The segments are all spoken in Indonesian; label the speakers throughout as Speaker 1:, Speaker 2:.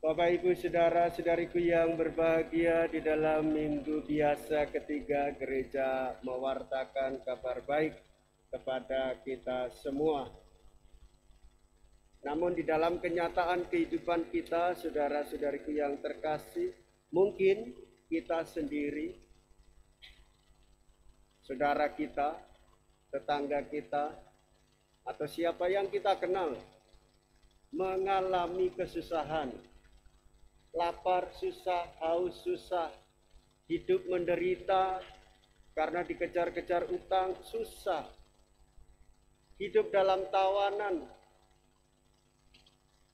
Speaker 1: Bapak Ibu saudara-saudariku yang berbahagia, di dalam minggu biasa ketiga gereja mewartakan kabar baik kepada kita semua. Namun di dalam kenyataan kehidupan kita, saudara-saudariku yang terkasih, mungkin kita sendiri, saudara kita, tetangga kita, atau siapa yang kita kenal mengalami kesusahan, lapar susah, haus susah, hidup menderita karena dikejar-kejar utang susah, hidup dalam tawanan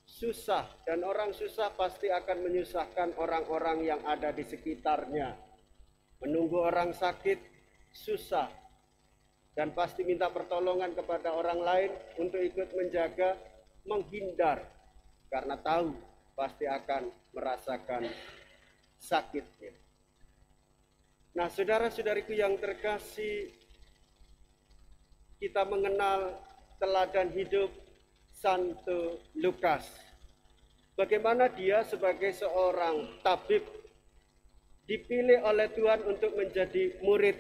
Speaker 1: susah, dan orang susah pasti akan menyusahkan orang-orang yang ada di sekitarnya. Menunggu orang sakit susah, dan pasti minta pertolongan kepada orang lain untuk ikut menjaga, menghindar karena tahu pasti akan merasakan sakitnya. Nah, saudara-saudariku yang terkasih, kita mengenal teladan hidup Santo Lukas. Bagaimana dia sebagai seorang tabib dipilih oleh Tuhan untuk menjadi murid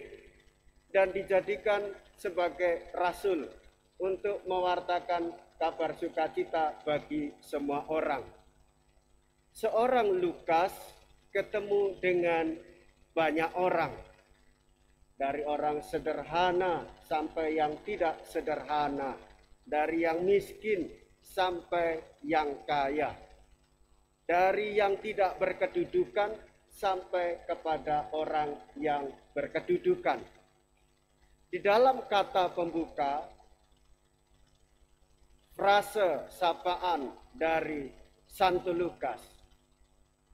Speaker 1: dan dijadikan sebagai rasul untuk mewartakan kabar sukacita bagi semua orang. Seorang Lukas ketemu dengan banyak orang, dari orang sederhana sampai yang tidak sederhana, dari yang miskin sampai yang kaya, dari yang tidak berkedudukan sampai kepada orang yang berkedudukan. Di dalam kata pembuka, frase sapaan dari Santo Lukas,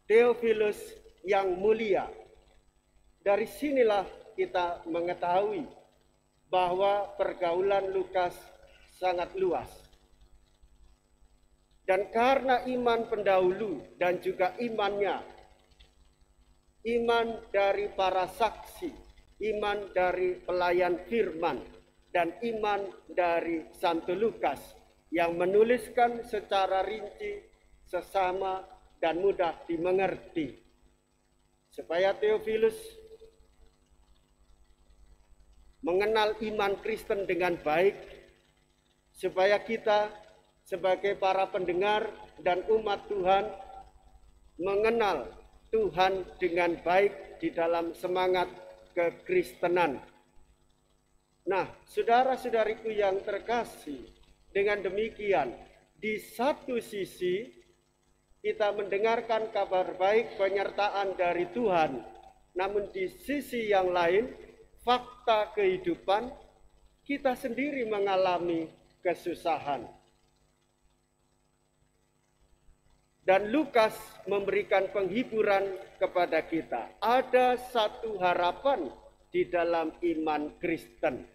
Speaker 1: Theophilus yang mulia. Dari sinilah kita mengetahui bahwa pergaulan Lukas sangat luas. Dan karena iman pendahulu dan juga imannya, iman dari para saksi, iman dari pelayan firman, dan iman dari Santo Lukas yang menuliskan secara rinci, sesama, dan mudah dimengerti, supaya Theophilus mengenal iman Kristen dengan baik, supaya kita sebagai para pendengar dan umat Tuhan mengenal Tuhan dengan baik di dalam semangat kekristenan. Nah, saudara-saudariku yang terkasih, dengan demikian, di satu sisi kita mendengarkan kabar baik penyertaan dari Tuhan, namun di sisi yang lain, fakta kehidupan, kita sendiri mengalami kesusahan. Dan Lukas memberikan penghiburan kepada kita. Ada satu harapan di dalam iman Kristen.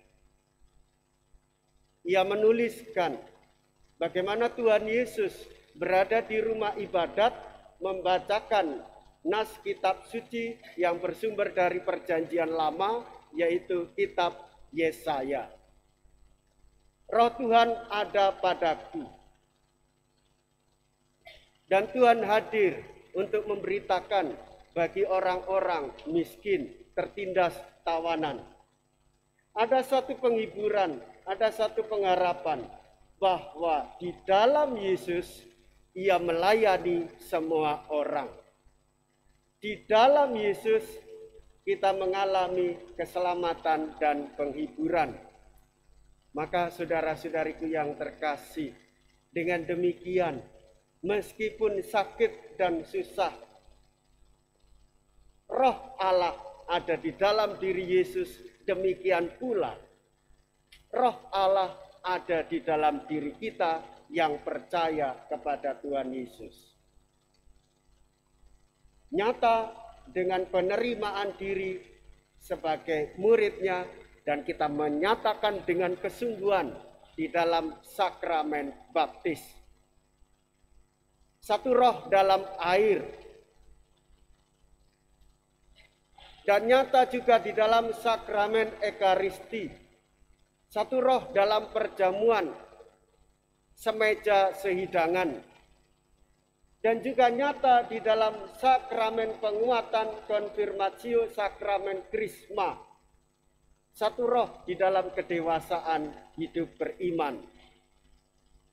Speaker 1: Ia menuliskan bagaimana Tuhan Yesus berada di rumah ibadat membacakan nas kitab suci yang bersumber dari perjanjian lama, yaitu kitab Yesaya. Roh Tuhan ada padaku, dan Tuhan hadir untuk memberitakan bagi orang-orang miskin, tertindas, tawanan. Ada satu penghiburan, ada satu pengharapan bahwa di dalam Yesus Ia melayani semua orang. Di dalam Yesus kita mengalami keselamatan dan penghiburan. Maka saudara-saudariku yang terkasih, dengan demikian, meskipun sakit dan susah, Roh Allah ada di dalam diri Yesus, demikian pula Roh Allah ada di dalam diri kita yang percaya kepada Tuhan Yesus. Nyata dengan penerimaan diri sebagai muridnya, dan kita menyatakan dengan kesungguhan di dalam sakramen baptis. Satu roh dalam air, dan nyata juga di dalam sakramen Ekaristi. Satu roh dalam perjamuan, semeja sehidangan. dan juga nyata di dalam sakramen penguatan, konfirmasio, sakramen krisma. Satu roh di dalam kedewasaan hidup beriman.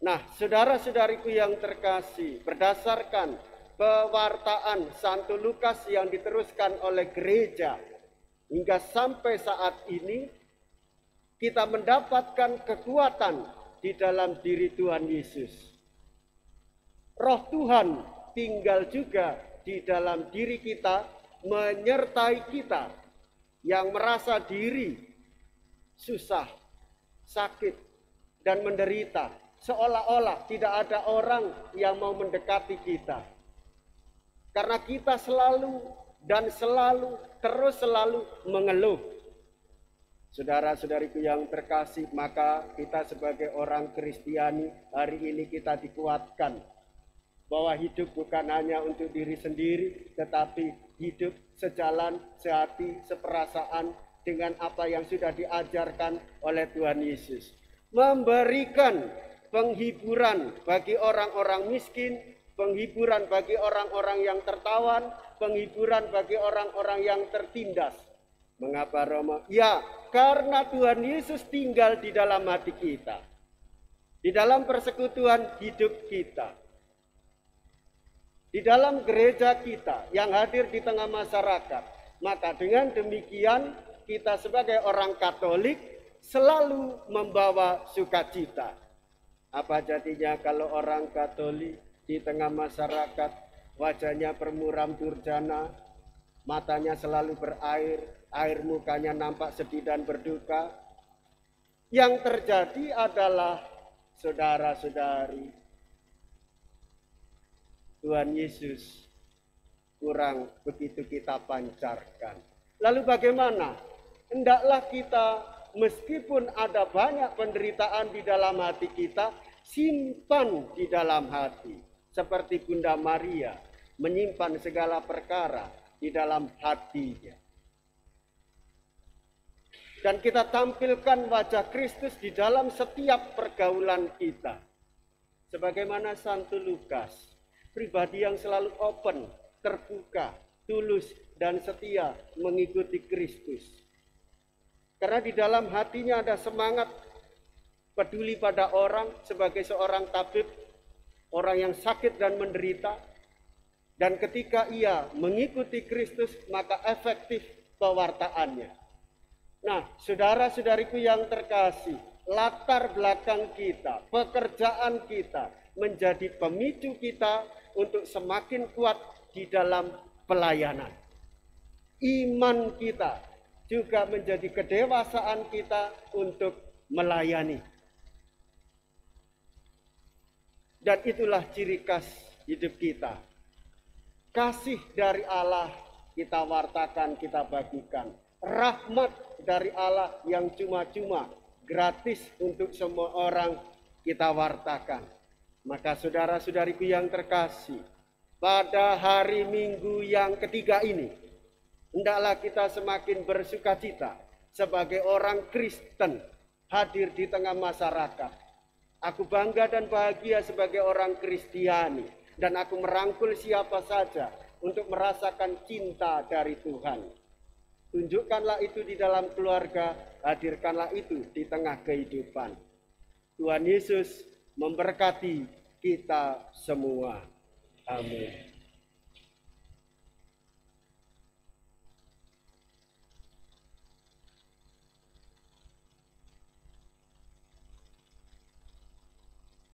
Speaker 1: Nah, saudara-saudariku yang terkasih, berdasarkan pewartaan Santo Lukas yang diteruskan oleh gereja hingga sampai saat ini, kita mendapatkan kekuatan di dalam diri Tuhan Yesus. Roh Tuhan tinggal juga di dalam diri kita, menyertai kita yang merasa diri susah, sakit, dan menderita. Seolah-olah tidak ada orang yang mau mendekati kita. Karena kita selalu dan selalu, terus selalu mengeluh. Saudara-saudariku yang terkasih, maka kita sebagai orang Kristiani hari ini kita dikuatkan bahwa hidup bukan hanya untuk diri sendiri, tetapi hidup sejalan, sehati, seperasaan dengan apa yang sudah diajarkan oleh Tuhan Yesus. Memberikan penghiburan bagi orang-orang miskin, penghiburan bagi orang-orang yang tertawan, penghiburan bagi orang-orang yang tertindas. Mengapa Romo? Ya, karena Tuhan Yesus tinggal di dalam hati kita. Di dalam persekutuan hidup kita. Di dalam gereja kita yang hadir di tengah masyarakat. Maka dengan demikian kita sebagai orang Katolik selalu membawa sukacita. Apa jadinya kalau orang Katolik di tengah masyarakat wajahnya bermuram durjana, matanya selalu berair, air mukanya nampak sedih dan berduka? Yang terjadi adalah, saudara-saudari, Tuhan Yesus kurang begitu kita pancarkan. Lalu bagaimana? Hendaklah kita, meskipun ada banyak penderitaan di dalam hati kita, simpan di dalam hati. Seperti Bunda Maria menyimpan segala perkara di dalam hatinya. Dan kita tampilkan wajah Kristus di dalam setiap pergaulan kita. Sebagaimana Santo Lukas, pribadi yang selalu open, terbuka, tulus, dan setia mengikuti Kristus. Karena di dalam hatinya ada semangat peduli pada orang sebagai seorang tabib, orang yang sakit dan menderita. Dan ketika ia mengikuti Kristus, maka efektif pewartaannya. Nah, saudara-saudariku yang terkasih, latar belakang kita, pekerjaan kita menjadi pemicu kita untuk semakin kuat di dalam pelayanan. Iman kita juga menjadi kedewasaan kita untuk melayani. Dan itulah ciri khas hidup kita. Kasih dari Allah kita wartakan, kita bagikan. Rahmat dari Allah yang cuma-cuma, gratis untuk semua orang kita wartakan. Maka saudara-saudariku yang terkasih, pada hari Minggu yang ketiga ini, hendaklah kita semakin bersukacita sebagai orang Kristen hadir di tengah masyarakat. Aku bangga dan bahagia sebagai orang Kristiani, dan aku merangkul siapa saja untuk merasakan cinta dari Tuhan. Tunjukkanlah itu di dalam keluarga, hadirkanlah itu di tengah kehidupan. Tuhan Yesus memberkati kita semua. Amin.